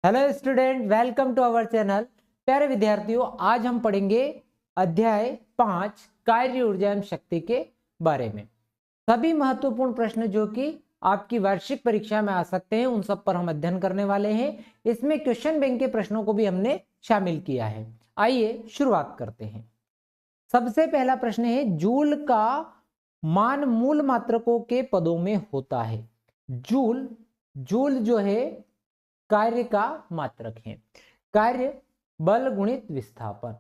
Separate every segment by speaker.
Speaker 1: Hello student, welcome to our channel. प्यारे विद्यार्थियों, आज हम पढ़ेंगे अध्याय 5 कार्य ऊर्जा एवं शक्ति के बारे में। सभी महत्वपूर्ण प्रश्न जो कि आपकी वार्षिक परीक्षा में आ सकते हैं उन सब पर हम अध्ययन करने वाले हैं। इसमें क्वेश्चन बैंक के प्रश्नों को भी हमने शामिल किया है। आइए शुरुआत करते हैं। सबसे पहला प्रश्न है, जूल का मान मूल मात्रकों के पदों में होता है। जूल जूल जो है कार्य का मात्रक है। कार्य बल गुणित विस्थापन।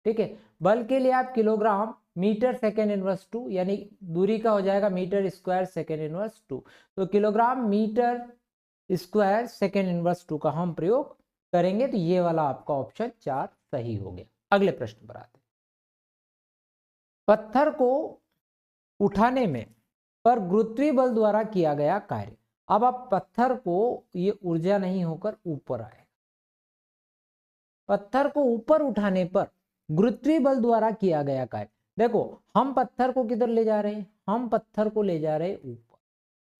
Speaker 1: ठीक है, बल के लिए आप किलोग्राम मीटर सेकेंड इनवर्स 2 यानी दूरी का हो जाएगा मीटर स्क्वायर सेकेंड इनवर्स 2। तो kilogram metre square second inverse 2 का हम प्रयोग करेंगे। तो ये वाला आपका ऑप्शन 4 सही हो गया। अगले प्रश्न पर आते हैं। पत्थर को उठाने में पर गुरुत्वीय बल द्वारा किया गया कार्य। अब आप पत्थर को, ये ऊर्जा नहीं होकर ऊपर आए, पत्थर को ऊपर उठाने पर गुरुत्वीय बल द्वारा किया गया कार्य। देखो, हम पत्थर को किधर ले जा रहे हैं? हम पत्थर को ले जा रहे हैं ऊपर।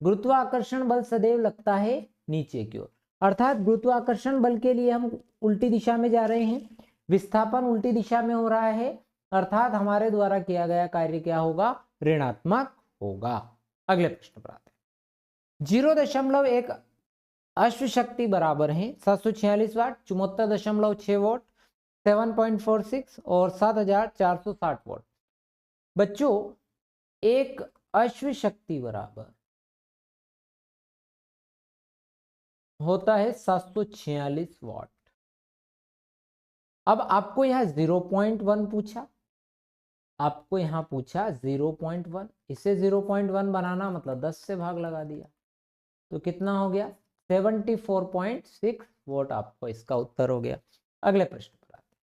Speaker 1: गुरुत्वाकर्षण बल सदैव लगता है नीचे की ओर, अर्थात गुरुत्वाकर्षण बल के लिए हम उल्टी दिशा में जा रहे हैं। विस्थापन उल्टी दिशा में हो रहा है, अर्थात हमारे द्वारा किया गया कार्य क्या होगा? ऋणात्मक होगा। अगले प्रश्न पर आते हैं। 0.1 अश्व शक्ति बराबर है 746 वाट, 74.6 वोट, 7.46 और 7460 वोट। बच्चों, एक अश्व शक्ति बराबर होता है 746 वाट। अब आपको यहां 0.1 पूछा, आपको यहां पूछा 0.1। इसे 0.1 बनाना मतलब 10 से भाग लगा दिया, तो कितना हो गया? 74.6 वोट आपको इसका उत्तर हो गया। अगले प्रश्न पर आते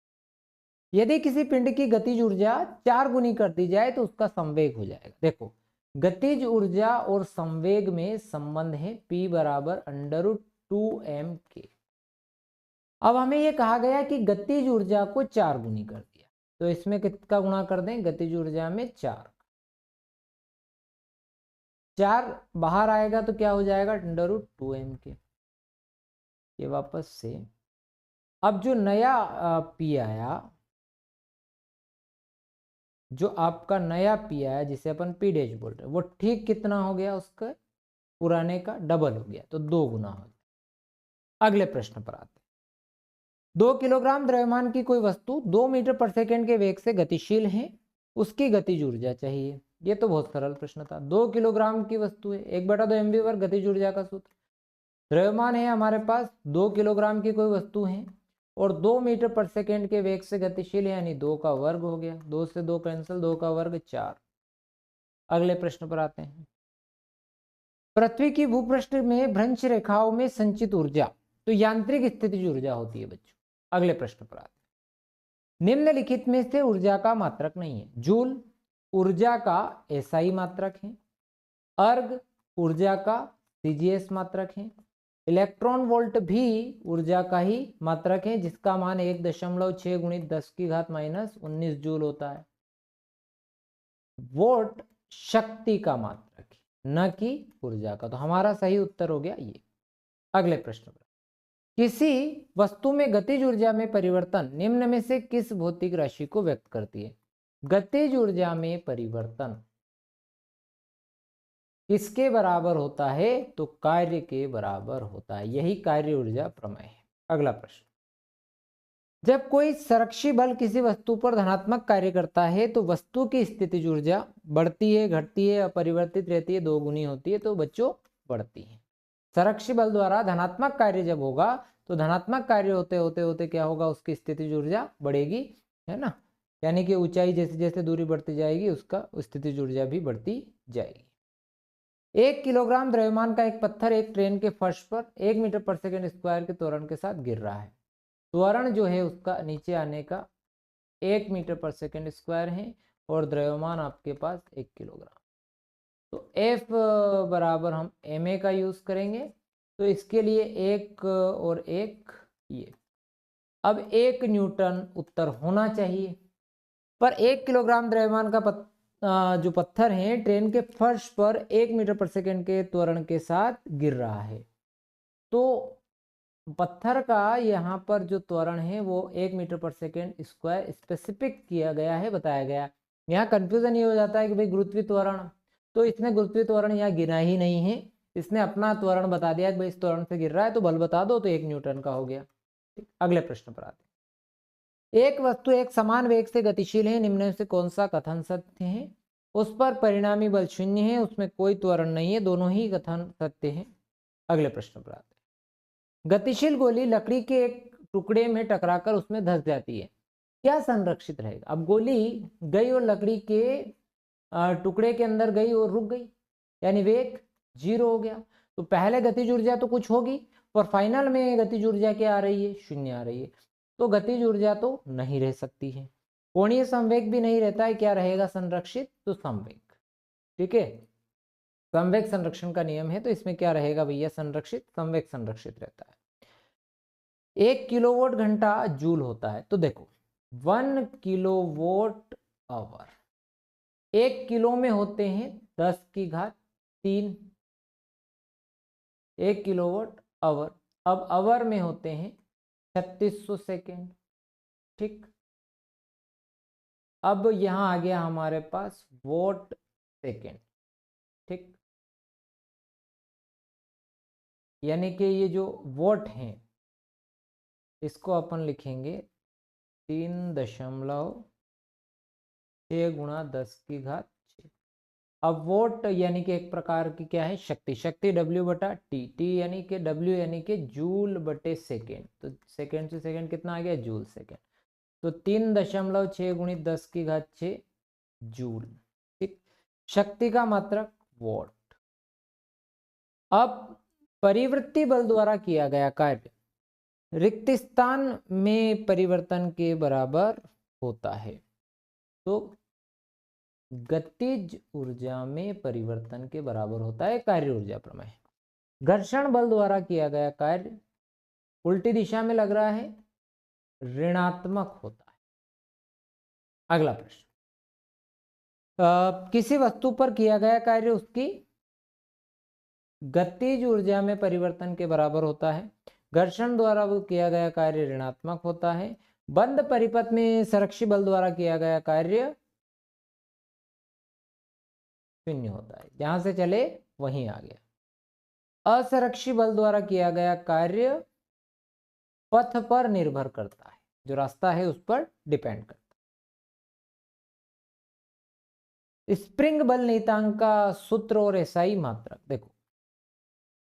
Speaker 1: हैं। यदि किसी पिंड की गतिज ऊर्जा 4 गुनी कर दी जाए तो उसका संवेग हो जाएगा। देखो, गतिज ऊर्जा और संवेग में संबंध है P बराबर √2m के। अब हमें यह कहा गया कि गतिज ऊर्जा को 4 गुनी कर दिया, तो इसमें कितना गुणा कर दें? गतिज ऊर्जा में 4 बाहर आएगा तो क्या हो जाएगा? √2m के। ये वापस से, अब जो नया P आया, जो आपका नया P आया जिसे अपन P डैश बोल रहे हैं, वो ठीक कितना हो गया? उसका पुराने का डबल हो गया, तो 2 गुना हो गया। अगले प्रश्न पर आते हैं। 2 किलोग्राम द्रव्यमान की कोई वस्तु 2 मीटर पर सेकेंड के वेग से गतिशील है, उसकी गतिज ऊर्जा चाहिए। ये तो बहुत सरल प्रश्न था। 2 किलोग्राम की वस्तु है, 1/2 mv वर्ग गतिज ऊर्जा का सूत्र। द्रव्यमान है हमारे पास 2 किलोग्राम की कोई वस्तु है और 2 मीटर पर सेकेंड के वेग से गतिशील है, यानी 2 का वर्ग हो गया। 2 से 2 कैंसिल, 2 का वर्ग 4। अगले प्रश्न पर आते हैं। पृथ्वी की भूपृष्ठ में भ्रंश रेखाओं में संचित ऊर्जा तो यांत्रिक स्थितिज ऊर्जा होती है बच्चों। अगले प्रश्न पर आते हैं। निम्नलिखित में से ऊर्जा का मात्रक नहीं है। जूल ऊर्जा का एसआई मात्रक है, अर्ग ऊर्जा का सीजीएस मात्रक है, इलेक्ट्रॉन वोल्ट भी ऊर्जा का ही मात्रक है जिसका मान 1.6 गुणित 10 की घात -19 जूल होता है। वोट शक्ति का मात्रक है, न कि ऊर्जा का। तो हमारा सही उत्तर हो गया ये। अगले प्रश्न पर, किसी वस्तु में गतिज ऊर्जा में परिवर्तन निम्न में से किस भौतिक राशि को व्यक्त करती है? गतिज ऊर्जा में परिवर्तन किसके बराबर होता है? तो कार्य के बराबर होता है। यही कार्य ऊर्जा प्रमेय है। अगला प्रश्न, जब कोई संरक्षी बल किसी वस्तु पर धनात्मक कार्य करता है तो वस्तु की स्थितिज ऊर्जा बढ़ती है, घटती है, अपरिवर्तित रहती है, 2 गुनी होती है? तो बच्चों बढ़ती है। संरक्षी बल द्वारा धनात्मक कार्य जब होगा तो धनात्मक कार्य होते होते होते क्या होगा? उसकी स्थितिज ऊर्जा बढ़ेगी, है ना? यानी कि ऊंचाई जैसे जैसे दूरी बढ़ती जाएगी उसका स्थितिज ऊर्जा भी बढ़ती जाएगी। 1 किलोग्राम द्रव्यमान का एक पत्थर एक ट्रेन के फर्श पर 1 मीटर पर सेकेंड स्क्वायर के त्वरण के साथ गिर रहा है। त्वरण जो है उसका नीचे आने का 1 मीटर पर सेकेंड स्क्वायर है और द्रव्यमान आपके पास 1 किलोग्राम। तो F बराबर हम ma का यूज करेंगे, तो इसके लिए 1 और 1 ये। अब 1 न्यूटन उत्तर होना चाहिए, पर 1 किलोग्राम द्रव्यमान का जो पत्थर है ट्रेन के फर्श पर 1 मीटर पर सेकेंड के त्वरण के साथ गिर रहा है, तो पत्थर का यहाँ पर जो त्वरण है वो 1 मीटर पर सेकेंड स्क्वायर स्पेसिफिक किया गया है, बताया गया। यहाँ कंफ्यूजन ये हो जाता है कि भाई गुरुत्वीय त्वरण, तो इसने गुरुत्वीय त्वरण यहाँ गिना ही नहीं है, इसने अपना त्वरण बता दिया कि भाई इस त्वरण से गिर रहा है तो बल बता दो, तो 1 न्यूटन का हो गया। अगले प्रश्न पर आते हैं। एक वस्तु एक समान वेग से गतिशील है, निम्न में से कौन सा कथन सत्य है? उस पर परिणामी बल 0 है, उसमें कोई त्वरण नहीं है, दोनों ही कथन सत्य है। अगले प्रश्न पर आते हैं। गतिशील गोली लकड़ी के एक टुकड़े में टकराकर उसमें धंस जाती है, क्या संरक्षित रहेगा? अब गोली गई और लकड़ी के टुकड़े के अंदर गई और रुक गई, यानी वेग 0 हो गया। तो पहले गतिज ऊर्जा तो कुछ होगी, और फाइनल में गतिज ऊर्जा क्या आ रही है? 0 आ रही है। तो गतिज ऊर्जा तो नहीं रह सकती है, कोणीय संवेग भी नहीं रहता है, क्या रहेगा संरक्षित? तो संवेग। ठीक है, संवेग संरक्षण का नियम है, तो इसमें क्या रहेगा भैया? संरक्षित, संवेग संरक्षित रहता है। 1 किलोवाट घंटा जूल होता है, तो देखो 1 किलोवाट आवर, 1 किलो में होते हैं 10 की घात 3, 1 किलोवाट आवर। अब आवर में होते हैं 3600 सेकेंड। ठीक, अब यहां आ गया हमारे पास वोट सेकेंड। ठीक, यानी कि ये जो वोट हैं इसको अपन लिखेंगे 3.6 गुणा 10 की घात 6। अब वोट यानी कि एक प्रकार की क्या है? शक्ति। शक्ति W बटा टी, टी यानी कि W यानी कि जूल बटे सेकेंड, तो सेकेंड से सेकेंड कितना आ गया? Joule second. तो 3.6 गुणित 10 की घात 6 जूल। ठीक, शक्ति का मात्रक वोट। अब परिवृत्ति बल द्वारा किया गया कार्य रिक्त स्थान में परिवर्तन के बराबर होता है, तो गतिज ऊर्जा में परिवर्तन के बराबर होता है, कार्य ऊर्जा प्रमेय। घर्षण बल द्वारा किया गया कार्य उल्टी दिशा में लग रहा है, ऋणात्मक होता है। अगला प्रश्न, किसी वस्तु पर किया गया कार्य उसकी गतिज ऊर्जा में परिवर्तन के बराबर होता है, घर्षण द्वारा वो किया गया कार्य ऋणात्मक होता है। बंद परिपथ में संरक्षी बल द्वारा किया गया कार्य 0 होता है, जहां से चले वहीं आ गया। असंरक्षी बल द्वारा किया गया कार्य पथ पर निर्भर करता है, जो रास्ता है उस पर डिपेंड करता है। स्प्रिंग बल नियतांक का सूत्र और एसआई मात्रक देखो,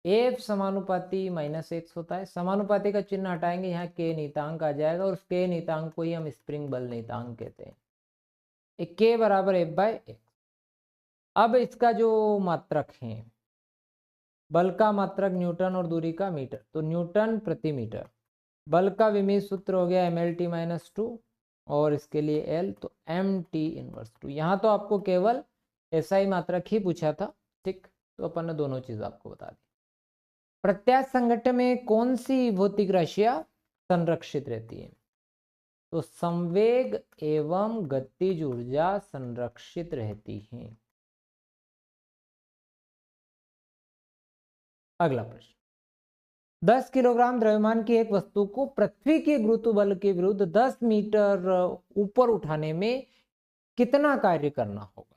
Speaker 1: F समानुपाती -x होता है, समानुपाती का चिन्ह हटाएंगे, यहाँ k नियतांक आ जाएगा, और उस k नियतांक को ही हम स्प्रिंग बल नियतांक कहते हैं। k बराबर F/x। अब इसका जो मात्रक है, बल का मात्रक न्यूटन और दूरी का मीटर, तो न्यूटन प्रति मीटर। बल का विमीय सूत्र हो गया mLT-2, और इसके लिए L, तो MT−2। यहाँ तो आपको केवल SI मात्रक ही पूछा था। ठीक, तो अपन ने दोनों चीज आपको बता दी। प्रत्यास्थ संघटन में कौन सी भौतिक राशियां संरक्षित रहती है? तो संवेग एवं गतिज ऊर्जा संरक्षित रहती है। अगला प्रश्न, 10 किलोग्राम द्रव्यमान की एक वस्तु को पृथ्वी के गुरुत्व बल के विरुद्ध 10 मीटर ऊपर उठाने में कितना कार्य करना होगा?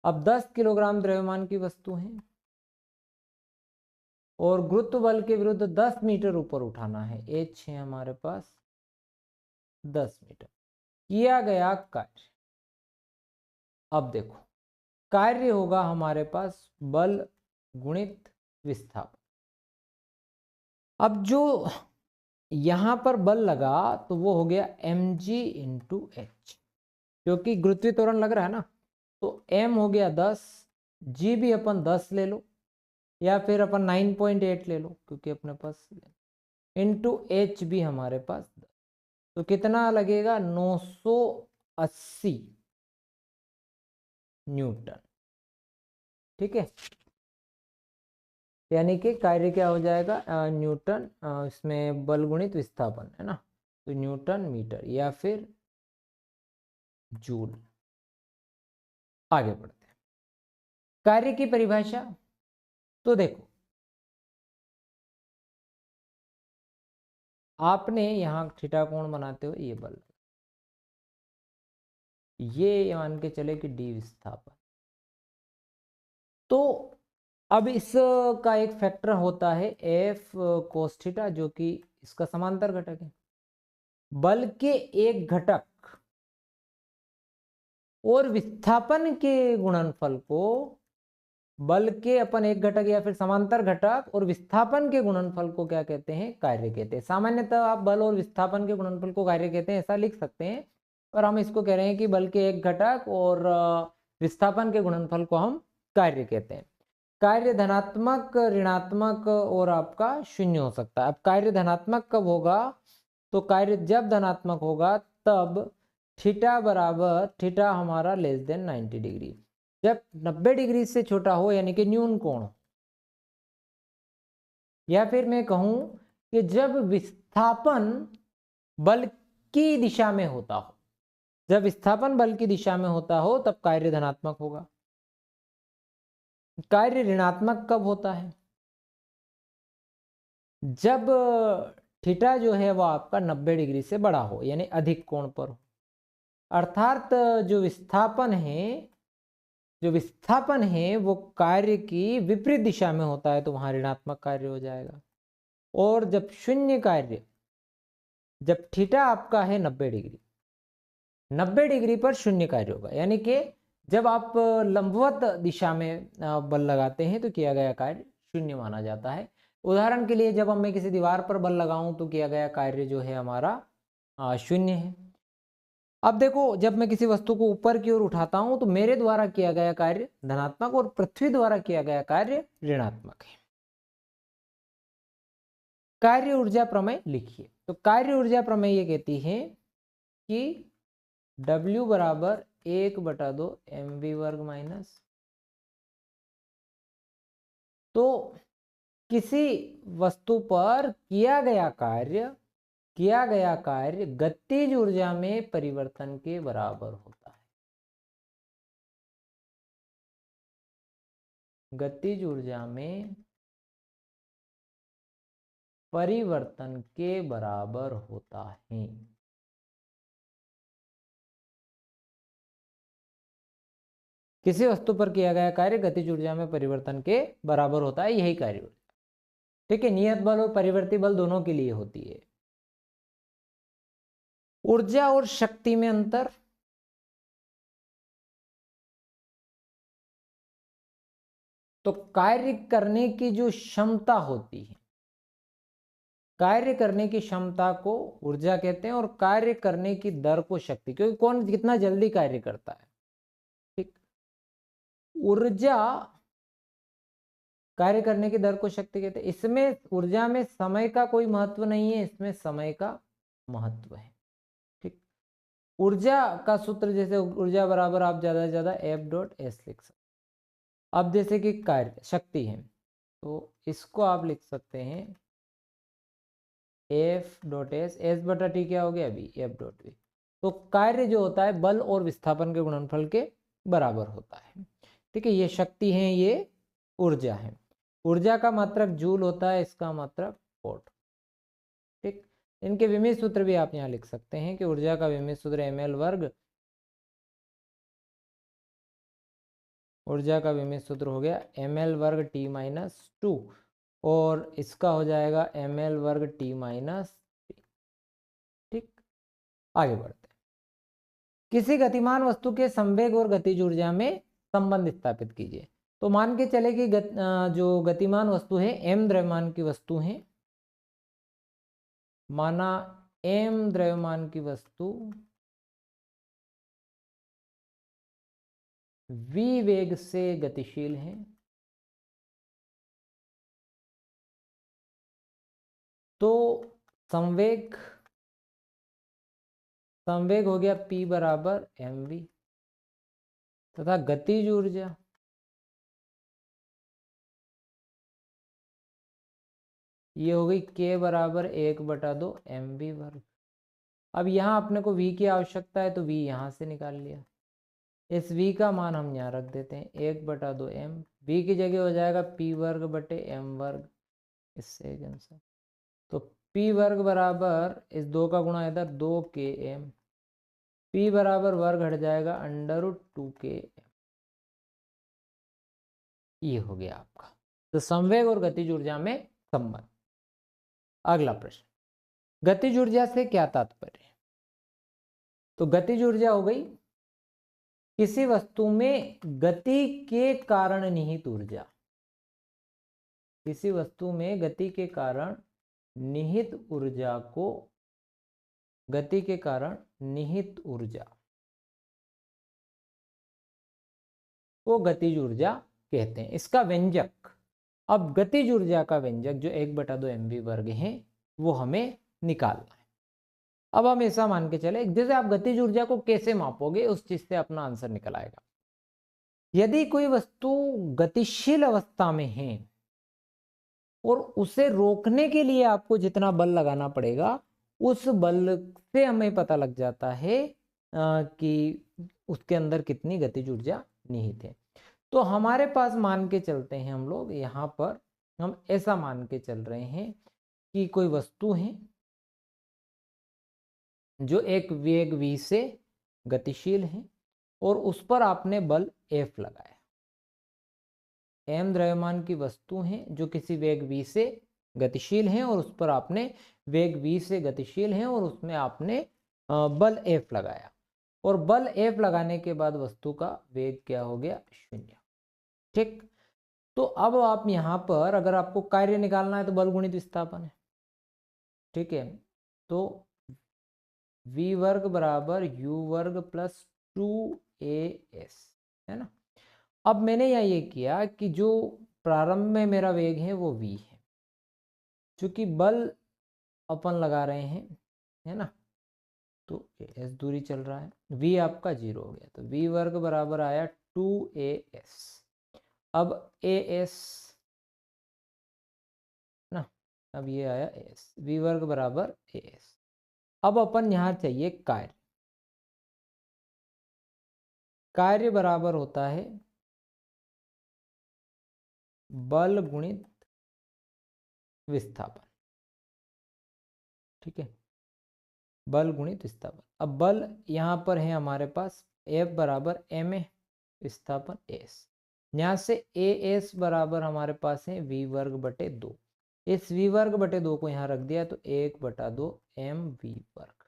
Speaker 1: अब 10 किलोग्राम द्रव्यमान की वस्तु है और गुरुत्व बल के विरुद्ध 10 मीटर ऊपर उठाना है, H है हमारे पास 10 मीटर। किया गया कार्य, अब देखो कार्य होगा हमारे पास बल गुणित विस्थापन। अब जो यहां पर बल लगा तो वो हो गया mg/h, क्योंकि गुरुत्वीय त्वरण लग रहा है ना, तो m हो गया 10, g भी अपन 10 ले लो, या फिर अपन 9.8 ले लो क्योंकि अपने पास, इंटू h भी हमारे पास 10, तो कितना लगेगा? 980 न्यूटन। ठीक है, यानी कि कार्य क्या हो जाएगा? न्यूटन, इसमें बल गुणित विस्थापन है ना, तो न्यूटन मीटर या फिर जूल। आगे बढ़ते हैं, कार्य की परिभाषा। तो देखो आपने यहाँ थीटा कोण बनाते हो ये बल, ये मान के चले कि डी विस्थापन। तो अब इसका एक फैक्टर होता है एफ कोस थीटा, जो कि इसका समांतर घटक है। बल के एक घटक और विस्थापन के गुणनफल को, बल के अपन एक घटक या फिर समांतर घटक और विस्थापन के गुणनफल को क्या कहते हैं? कार्य कहते हैं। सामान्यतः आप बल और विस्थापन के गुणनफल को कार्य कहते हैं ऐसा लिख सकते हैं, और हम इसको कह रहे हैं कि बल के एक घटक और विस्थापन के गुणनफल को हम कार्य कहते हैं। कार्य धनात्मक, ऋणात्मक और आपका शून्य हो सकता है। अब कार्य धनात्मक कब होगा? तो कार्य जब धनात्मक होगा तब थीटा बराबर, थीटा हमारा लेस देन 90 डिग्री, जब 90 डिग्री से छोटा हो यानी कि न्यून कोण, या फिर मैं कहूं कि जब विस्थापन बल की दिशा में होता हो, जब विस्थापन बल की दिशा में होता हो तब कार्य धनात्मक होगा। कार्य ऋणात्मक कब होता है? जब थीटा जो है वह आपका 90 डिग्री से बड़ा हो, यानी अधिक कोण पर हो। अर्थात जो विस्थापन है वो कार्य की विपरीत दिशा में होता है, तो वहां ऋणात्मक कार्य हो जाएगा। और जब शून्य कार्य, जब थीटा आपका है 90 डिग्री, 90 डिग्री पर शून्य कार्य होगा, यानी कि जब आप लंबवत दिशा में बल लगाते हैं तो किया गया कार्य शून्य माना जाता है। उदाहरण के लिए जब मैं किसी दीवार पर बल लगाऊं तो किया गया कार्य जो है हमारा शून्य है। अब देखो, जब मैं किसी वस्तु को ऊपर की ओर उठाता हूं तो मेरे द्वारा किया गया कार्य धनात्मक और पृथ्वी द्वारा किया गया कार्य ऋणात्मक है। कार्य ऊर्जा प्रमेय लिखिए। तो कार्य ऊर्जा प्रमेय ये कहती है कि W बराबर 1/2 mv वर्ग माइनस, तो किसी वस्तु पर किया गया कार्य गतिज ऊर्जा में परिवर्तन के बराबर होता है। गतिज ऊर्जा में परिवर्तन के बराबर होता है। किसी वस्तु पर किया गया कार्य गतिज ऊर्जा में परिवर्तन के बराबर होता है, यही कार्य ऊर्जा। ठीक है, नियत बल और परिवर्ती बल दोनों के लिए होती है। ऊर्जा और शक्ति में अंतर, तो कार्य करने की जो क्षमता होती है, कार्य करने की क्षमता को ऊर्जा कहते हैं और कार्य करने की दर को शक्ति, क्योंकि कौन कितना जल्दी कार्य करता है। ठीक, ऊर्जा कार्य करने की दर को शक्ति कहते हैं। इसमें ऊर्जा में समय का कोई महत्व नहीं है, इसमें समय का महत्व है। ठीक, ऊर्जा का सूत्र जैसे ऊर्जा बराबर आप ज्यादा से ज्यादा F.S लिख सकते। अब जैसे कि कार्य शक्ति है तो इसको आप लिख सकते हैं F.S, S/T क्या हो गया अभी F.V। तो कार्य जो होता है बल और विस्थापन के गुणनफल के बराबर होता है। ठीक है, ये शक्ति है, ये ऊर्जा है। ऊर्जा का मात्रक जूल होता है, इसका मात्रक वॉट। ठीक, इनके विमित सूत्र भी आप यहाँ लिख सकते हैं कि ऊर्जा का विमित सूत्र ml वर्ग, ऊर्जा का विमित सूत्र हो गया ml वर्ग T-2 और इसका हो जाएगा ml वर्ग T-3। ठीक, आगे बढ़ते हैं। किसी गतिमान वस्तु के संवेग और गतिज ऊर्जा में संबंध स्थापित कीजिए। तो मान के चले कि जो गतिमान वस्तु है m द्रव्यमान की वस्तु है, माना m द्रव्यमान की वस्तु v वेग से गतिशील है, तो संवेग हो गया P बराबर mv, तथा गतिज ऊर्जा ये हो गई K बराबर 1/2 mv वर्ग। अब यहाँ अपने को v की आवश्यकता है तो v यहाँ से निकाल लिया, इस v का मान हम यहाँ रख देते हैं 1/2 m, v की जगह हो जाएगा P वर्ग बटे m वर्ग, इससे आंसर। तो पी वर्ग बराबर इस 2 का गुणा इधर 2km, पी बराबर वर्ग हट जाएगा √2km। ये हो गया आपका तो संवेग और गतिज ऊर्जा में संबंध। अगला प्रश्न, गतिज ऊर्जा से क्या तात्पर्य है? तो गतिज ऊर्जा हो गई किसी वस्तु में गति के कारण निहित ऊर्जा, किसी वस्तु में गति के कारण निहित ऊर्जा को, गति के कारण निहित ऊर्जा को गतिज ऊर्जा कहते हैं। इसका व्यंजक, अब गतिज ऊर्जा का व्यंजक जो 1/2 mv वर्ग है वो हमें निकालना है। अब हम ऐसा मान के चले, जैसे आप गतिज ऊर्जा को कैसे मापोगे उस चीज से अपना आंसर निकल आएगा। यदि कोई वस्तु गतिशील अवस्था में है और उसे रोकने के लिए आपको जितना बल लगाना पड़ेगा उस बल से हमें पता लग जाता है कि उसके अंदर कितनी गतिज ऊर्जा निहित है। तो हमारे पास मान के चलते हैं हम लोग, यहाँ पर हम ऐसा मान के चल रहे हैं कि कोई वस्तु है जो एक वेग v से गतिशील है और उस पर आपने बल F लगाया। m द्रव्यमान की वस्तु है जो किसी वेग v से गतिशील है और उस पर आपने वेग v से गतिशील है और उसमें आपने बल F लगाया, और बल F लगाने के बाद वस्तु का वेग क्या हो गया? 0। ठीक, तो अब आप यहाँ पर अगर आपको कार्य निकालना है तो बल गुणित विस्थापन है। ठीक है, तो v वर्ग बराबर u वर्ग प्लस 2as है ना। अब मैंने यहाँ ये किया कि जो प्रारंभ में मेरा वेग है वो v है, चूंकि बल अपन लगा रहे हैं है ना, तो as दूरी चल रहा है, v आपका 0 हो गया, तो v वर्ग बराबर आया 2as। अब as ना, अब ये आया as, v वर्ग बराबर as। अब अपन यहाँ चाहिए कार्य, कार्य बराबर होता है बल गुणित विस्थापन। ठीक है, बल गुणित विस्थापन। अब बल यहाँ पर है हमारे पास F बराबर ma, विस्थापन s। यहाँ से as बराबर हमारे पास है v वर्ग बटे 2। इस v वर्ग बटे 2 को यहाँ रख दिया तो 1/2 mv वर्ग,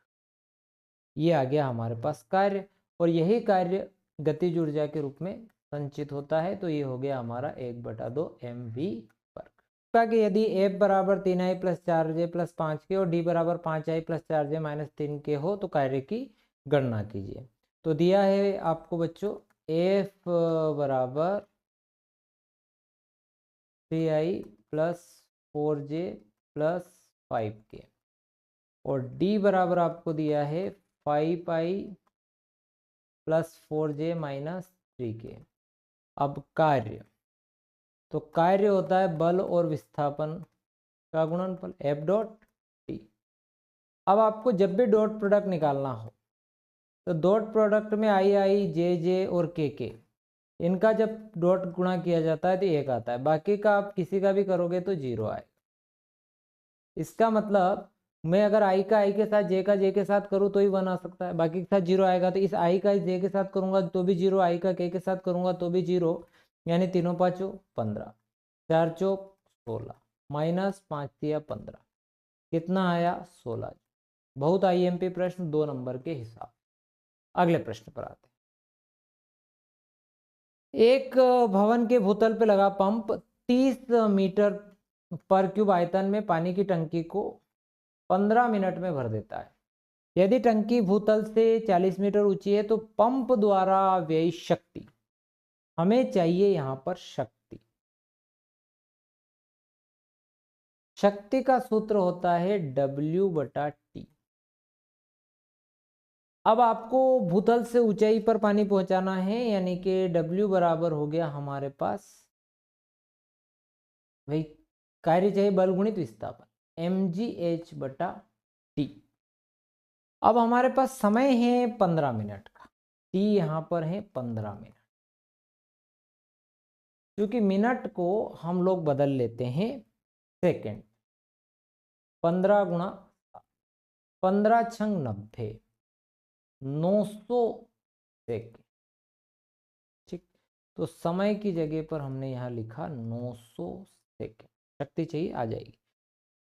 Speaker 1: ये आ गया हमारे पास कार्य, और यही कार्य गतिज ऊर्जा के रूप में संचित होता है, तो ये हो गया हमारा 1/2 mv वर्ग। कि यदि F बराबर 3i प्लस 4j प्लस 5 के और D बराबर 5i प्लस 4j माइनस 3 के हो तो कार्य की गणना कीजिए। तो दिया है आपको बच्चों F बराबर 3i plus 4j plus 5k और D बराबर आपको दिया है 5i plus 4j minus 3k। अब कार्य, तो कार्य होता है बल और विस्थापन का गुणनफल F डॉट टी। अब आपको जब भी डॉट प्रोडक्ट निकालना हो तो डॉट प्रोडक्ट में i j j और k इनका जब डॉट गुणा किया जाता है तो 1 आता है, बाकी का आप किसी का भी करोगे तो 0 आएगा। इसका मतलब मैं अगर i का i के साथ j का j के साथ करूँ तो ही 1 आ सकता है, बाकी के साथ 0 आएगा। तो इस i का j के साथ करूंगा तो भी 0, i का k के साथ करूंगा तो भी 0, यानी 3 5 15, 4 चौक 16 माइनस 5 3 15, कितना आया? 16। बहुत आईएमपी प्रश्न 2 नंबर के हिसाब। अगले प्रश्न पर आते हैं। एक भवन के भूतल पे लगा पंप 30 मीटर पर क्यूब आयतन में पानी की टंकी को 15 मिनट में भर देता है। यदि टंकी भूतल से 40 मीटर ऊंची है तो पंप द्वारा व्ययी शक्ति, हमें चाहिए यहां पर शक्ति। शक्ति का सूत्र होता है W/T। अब आपको भूतल से ऊंचाई पर पानी पहुंचाना है, यानी कि W बराबर हो गया हमारे पास, भाई कार्य चाहिए बल गुणित विस्थापन mgh/T। अब हमारे पास समय है 15 मिनट का, T यहां पर है 15 मिनट, क्योंकि मिनट को हम लोग बदल लेते हैं सेकंड। 15 गुणा 15 छंग 90, 900 सेकेंड। ठीक, तो समय की जगह पर हमने यहाँ लिखा 900 सेकेंड। शक्ति चाहिए, आ जाएगी।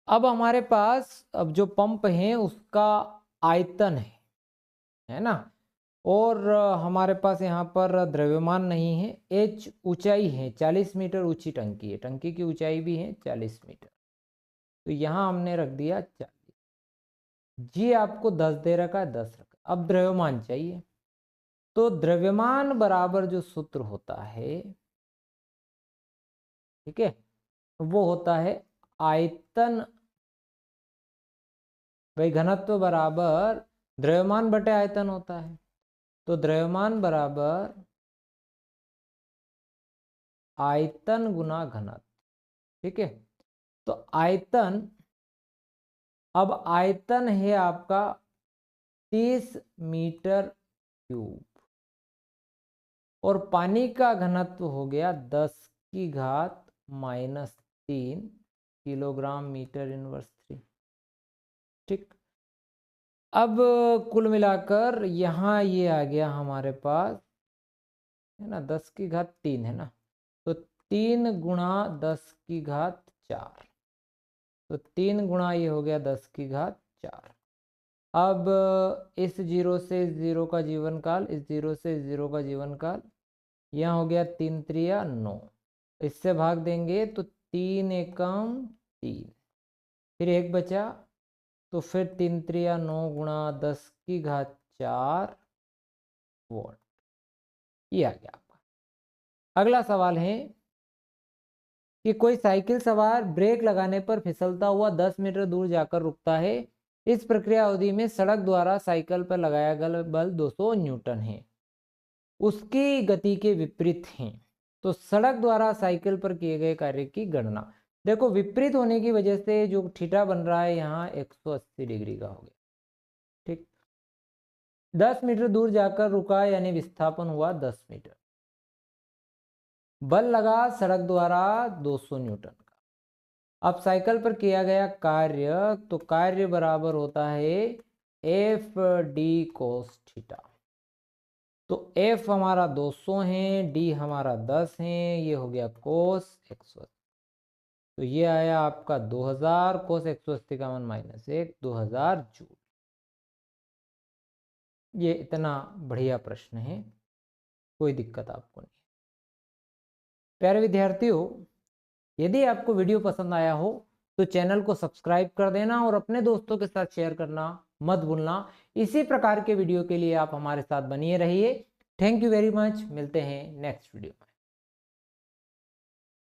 Speaker 1: अब हमारे पास अब जो पंप है उसका आयतन है ना, और हमारे पास यहाँ पर द्रव्यमान नहीं है। h ऊंचाई है, 40 मीटर ऊंची टंकी है, टंकी की ऊंचाई भी है 40 मीटर, तो यहाँ हमने रख दिया 40। जी आपको 10 दे रखा है, 10 रखा। अब द्रव्यमान चाहिए, तो द्रव्यमान बराबर जो सूत्र होता है, ठीक है, वो होता है आयतन, भाई घनत्व बराबर द्रव्यमान बटे आयतन होता है। तो द्रव्यमान बराबर आयतन गुना घनत्व। ठीक है, तो आयतन, अब आयतन है आपका 30 मीटर क्यूब, और पानी का घनत्व हो गया 10⁻³ किलोग्राम मीटर इनवर्स 3। ठीक, अब कुल मिलाकर यहाँ ये आ गया हमारे पास, है ना, 10⁻³ है ना, तो 3 गुणा 10⁻⁴, तो 3 गुणा ये हो गया 10⁻⁴। अब इस 0 से इस 0 का जीवन काल, इस 0 से इस 0 का जीवन काल, यहाँ हो गया 3 त्रिया 9, इससे भाग देंगे तो 3 एकम 3, फिर 1 बचा, तो फिर 3 त्रिया 9 गुणा 10⁻⁴ वॉट। ये आ गया आपका। अगला सवाल है कि कोई साइकिल सवार ब्रेक लगाने पर फिसलता हुआ 10 मीटर दूर जाकर रुकता है। इस प्रक्रिया अवधि में सड़क द्वारा साइकिल पर लगाया गया बल 200 न्यूटन है, उसकी गति के विपरीत हैं, तो सड़क द्वारा साइकिल पर किए गए कार्य की गणना। देखो, विपरीत होने की वजह से जो थीटा बन रहा है यहाँ 180 डिग्री का हो गया। ठीक, 10 मीटर दूर जाकर रुका, यानी विस्थापन हुआ 10 मीटर, बल लगा सड़क द्वारा 200 न्यूटन का। अब साइकिल पर किया गया कार्य, तो कार्य बराबर होता है FD cos थीटा। तो F हमारा 200 है, D हमारा 10 है, ये हो गया cos 180, तो ये आया आपका 2000, cos 180 का मान -1, 2000 जूल। ये इतना बढ़िया प्रश्न है, कोई दिक्कत आपको नहीं। प्यारे विद्यार्थियों, यदि आपको वीडियो पसंद आया हो तो चैनल को सब्सक्राइब कर देना और अपने दोस्तों के साथ शेयर करना मत भूलना। इसी प्रकार के वीडियो के लिए आप हमारे साथ बनिए रहिए। थैंक यू वेरी मच, मिलते हैं नेक्स्ट वीडियो में।